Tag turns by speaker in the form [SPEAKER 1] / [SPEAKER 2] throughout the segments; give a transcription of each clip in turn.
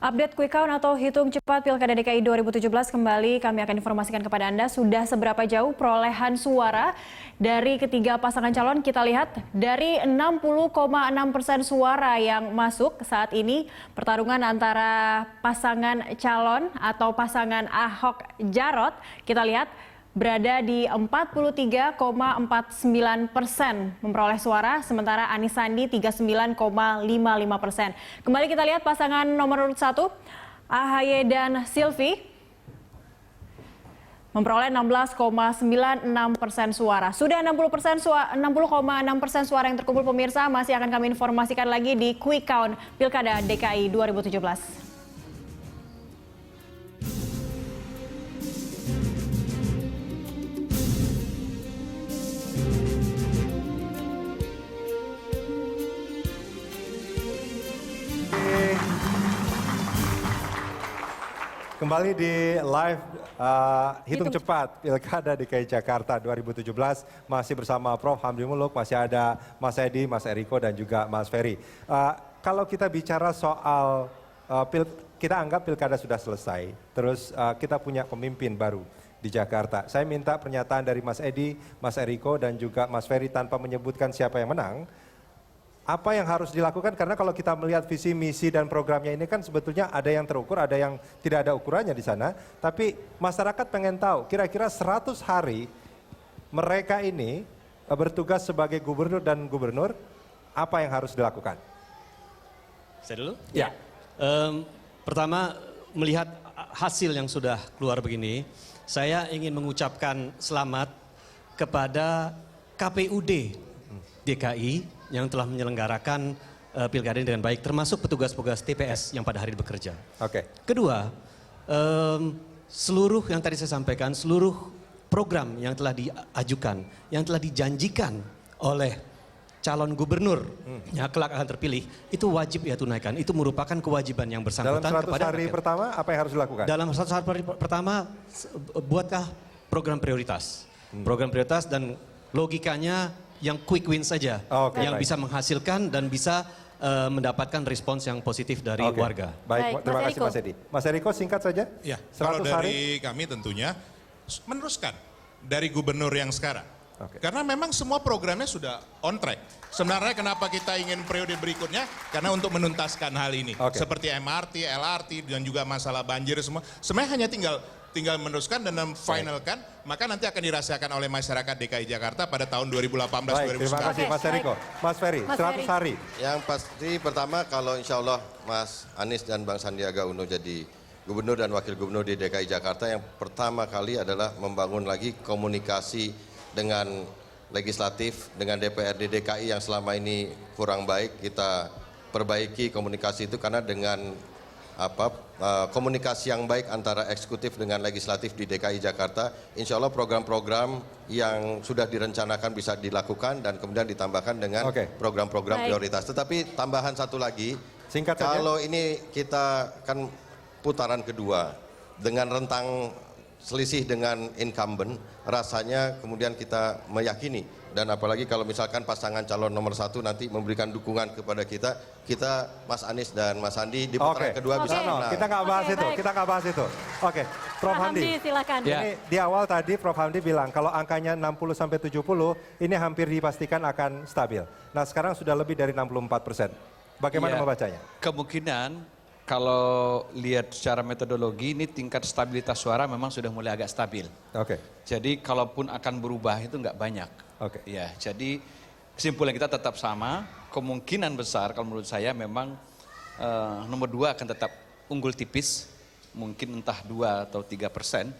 [SPEAKER 1] Update quick count atau hitung cepat Pilkada DKI 2017 kembali kami akan informasikan kepada Anda sudah seberapa jauh perolehan suara dari ketiga pasangan calon. Kita lihat dari 60,6% suara yang masuk saat ini pertarungan antara pasangan calon atau pasangan Ahok Jarot. Kita lihat berada di 43,49% memperoleh suara, sementara Anies Sandi 39,55%. Kembali kita lihat pasangan nomor urut 1, AHY dan Silvi, memperoleh 16,96% suara. Sudah 60,6% suara yang terkumpul pemirsa, masih akan kami informasikan lagi di Quick Count Pilkada DKI 2017.
[SPEAKER 2] Kembali di live hitung cepat Pilkada DKI Jakarta 2017 masih bersama Prof. Hamdi Muluk, masih ada Mas Edi, Mas Eriko dan juga Mas Ferry. Kalau kita bicara soal kita anggap Pilkada sudah selesai, terus kita punya pemimpin baru di Jakarta. Saya minta pernyataan dari Mas Edi, Mas Eriko dan juga Mas Ferry tanpa menyebutkan siapa yang menang. Apa yang harus dilakukan, karena kalau kita melihat visi, misi, dan programnya ini kan sebetulnya ada yang terukur, ada yang tidak ada ukurannya di sana. Tapi masyarakat pengen tahu, kira-kira 100 hari mereka ini bertugas sebagai gubernur dan gubernur, apa yang harus dilakukan?
[SPEAKER 3] Saya dulu?
[SPEAKER 2] Ya.
[SPEAKER 3] Pertama, melihat hasil yang sudah keluar begini, saya ingin mengucapkan selamat kepada KPUD DKI yang telah menyelenggarakan pilkada ini dengan baik, termasuk petugas-petugas TPS yang pada hari bekerja.
[SPEAKER 2] Oke.
[SPEAKER 3] Kedua, seluruh yang tadi saya sampaikan, seluruh program yang telah diajukan, yang telah dijanjikan oleh calon gubernur yang kelak akan terpilih, itu wajib ya tunaikan. Itu merupakan kewajiban yang bersangkutan
[SPEAKER 2] dalam 100
[SPEAKER 3] kepada
[SPEAKER 2] hari
[SPEAKER 3] rakyat.
[SPEAKER 2] pertama, apa yang harus dilakukan?
[SPEAKER 3] Dalam 100 hari pertama, buatlah program prioritas. Program prioritas dan logikanya yang quick win saja, yang bisa menghasilkan dan bisa mendapatkan respons yang positif dari warga.
[SPEAKER 2] Baik, terima kasih Mas Edi. Mas Eriko singkat saja.
[SPEAKER 4] Ya, kalau dari kami tentunya meneruskan dari gubernur yang sekarang. Karena memang semua programnya sudah on track. Sebenarnya kenapa kita ingin periode berikutnya? Karena untuk menuntaskan hal ini. Seperti MRT, LRT dan juga masalah banjir semua. Sebenarnya hanya tinggal meneruskan dan finalkan, maka nanti akan dirasakan oleh masyarakat DKI Jakarta pada tahun 2018-2019.
[SPEAKER 2] Baik, terima kasih Mas Eriko. Mas Ferry, 100 hari.
[SPEAKER 5] Yang pasti pertama kalau insya Allah Mas Anies dan Bang Sandiaga Uno jadi gubernur dan wakil gubernur di DKI Jakarta, yang pertama kali adalah membangun lagi komunikasi dengan legislatif, dengan DPRD DKI yang selama ini kurang baik. Kita perbaiki komunikasi itu, karena dengan komunikasi yang baik antara eksekutif dengan legislatif di DKI Jakarta, insya Allah program-program yang sudah direncanakan bisa dilakukan dan kemudian ditambahkan dengan program-program prioritas. Tetapi tambahan satu lagi, kalau ini kita kan putaran kedua dengan rentang selisih dengan incumbent, rasanya kemudian kita meyakini, dan apalagi kalau misalkan pasangan calon nomor 1 nanti memberikan dukungan kepada kita Mas Anies dan Mas Sandi di putaran kedua bisa menang.
[SPEAKER 2] Kita nggak bahas itu, kita nggak bahas itu. Oke, Prof. Hamdi,
[SPEAKER 1] silakan.
[SPEAKER 2] Ini di awal tadi Prof. Hamdi bilang kalau angkanya 60-70 ini hampir dipastikan akan stabil. Nah sekarang sudah lebih dari 64%. Bagaimana membacanya?
[SPEAKER 6] Kemungkinan kalau lihat secara metodologi ini tingkat stabilitas suara memang sudah mulai agak stabil. Jadi kalaupun akan berubah itu nggak banyak. Ya, jadi kesimpulan kita tetap sama. Kemungkinan besar kalau menurut saya memang nomor 2 akan tetap unggul tipis, mungkin entah 2 atau 3%.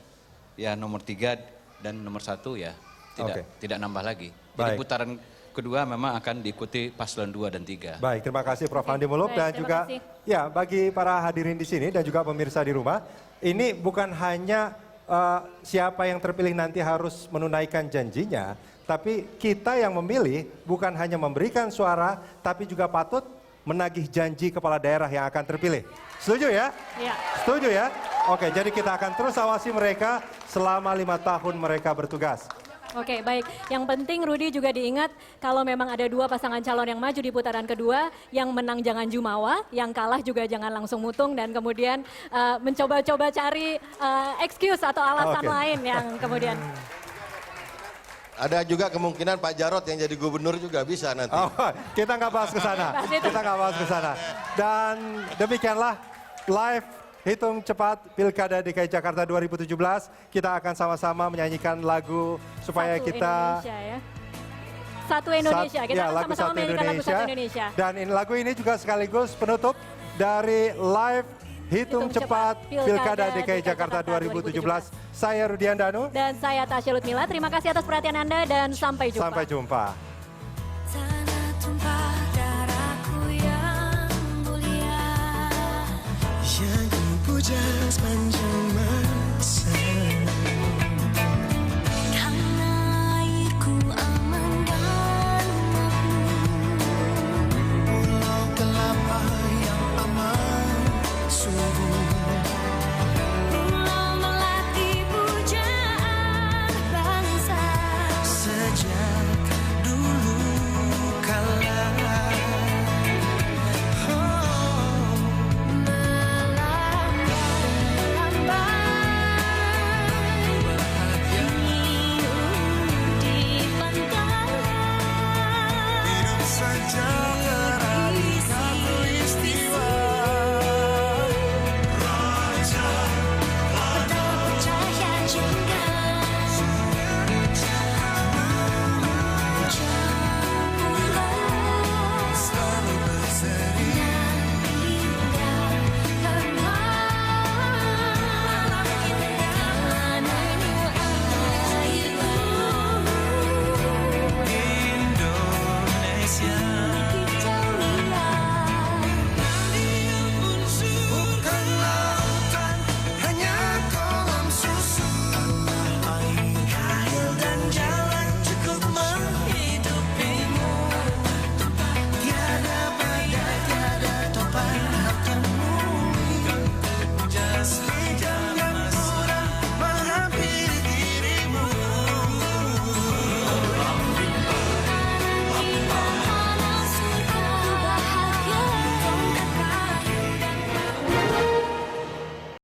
[SPEAKER 6] Ya nomor 3 dan nomor 1 ya tidak nambah lagi. Jadi putaran kedua memang akan diikuti paslon 2 dan 3.
[SPEAKER 2] Baik, terima kasih Prof. Hamdi Muluk dan juga ya bagi para hadirin di sini dan juga pemirsa di rumah, ini bukan hanya siapa yang terpilih nanti harus menunaikan janjinya, tapi kita yang memilih bukan hanya memberikan suara, tapi juga patut menagih janji kepala daerah yang akan terpilih. Setuju ya? Iya. Setuju ya? Oke, jadi kita akan terus awasi mereka selama 5 tahun mereka bertugas.
[SPEAKER 7] Oke, baik. Yang penting Rudi juga diingat kalau memang ada dua pasangan calon yang maju di putaran kedua, yang menang jangan jumawa, yang kalah juga jangan langsung mutung dan kemudian mencoba-coba cari excuse atau alasan lain yang kemudian.
[SPEAKER 5] Ada juga kemungkinan Pak Jarod yang jadi gubernur juga bisa nanti.
[SPEAKER 2] Oh, kita nggak bahas ke sana. Kita nggak bahas ke sana. Dan demikianlah live hitung cepat Pilkada DKI Jakarta 2017. Kita akan sama-sama menyanyikan lagu supaya
[SPEAKER 7] Satu
[SPEAKER 2] kita
[SPEAKER 7] Indonesia, ya. Satu Indonesia. Kita akan
[SPEAKER 2] lagu
[SPEAKER 7] sama-sama
[SPEAKER 2] Satu
[SPEAKER 7] menyanyikan lagu Satu
[SPEAKER 2] Indonesia.
[SPEAKER 7] Indonesia.
[SPEAKER 2] Dan lagu ini juga sekaligus penutup dari live hitung cepat Pilkada DKI Jakarta 2017. Saya Rudian Danu
[SPEAKER 7] dan saya Tasya Lutmila. Terima kasih atas perhatian Anda dan sampai jumpa.
[SPEAKER 2] Sampai jumpa.